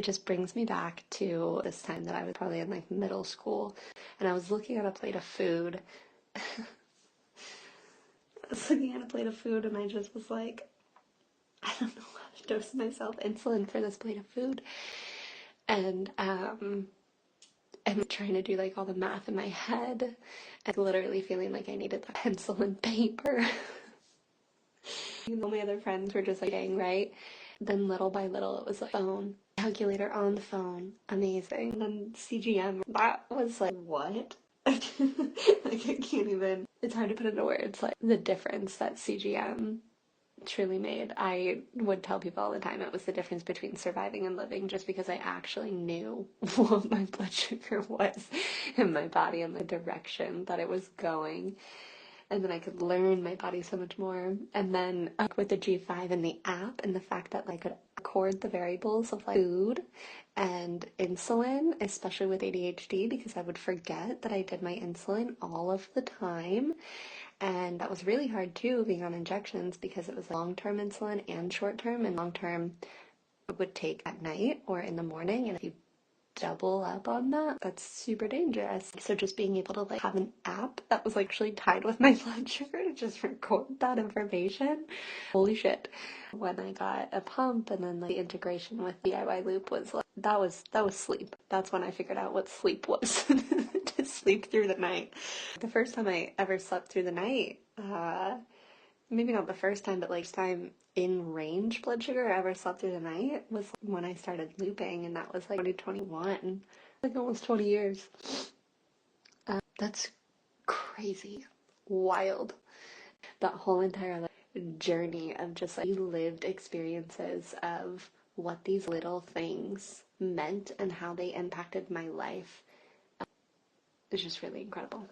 just brings me back to this time that I was probably in like middle school, and I was looking at a plate of food. I was looking at a plate of food and I just was like, I don't know how to dose myself insulin for this plate of food. And and trying to do like all the math in my head and literally feeling like I needed the pencil and paper. All my other friends were just like, dang, right? Then little by little, it was like phone, calculator on the phone, amazing. And then CGM, that was like, what? Like, I can't even, it's hard to put into words, like, the difference that CGM truly made. I would tell people all the time it was the difference between surviving and living, just because I actually knew what my blood sugar was in my body and the direction that it was going. And then I could learn my body so much more. And then with the G5 and the app and the fact that I could record the variables of like food and insulin, especially with ADHD, because I would forget that I did my insulin all of the time. And that was really hard too, being on injections, because it was long-term insulin and short-term, and long-term would take at night or in the morning. And if you double up on that, that's super dangerous. So just being able to like have an app that was like actually tied with my blood sugar to just record that information, holy shit. When I got a pump and then like, the integration with DIY Loop was like, that was sleep. That's when I figured out what sleep was. To sleep through the night. The first time I ever slept through the night, maybe not the first time, but like time in range blood sugar I ever slept through the night was when I started looping, and that was like 2021, like almost 20 years. That's crazy, wild. That whole entire like, journey of just like lived experiences of what these little things meant and how they impacted my life is just really incredible.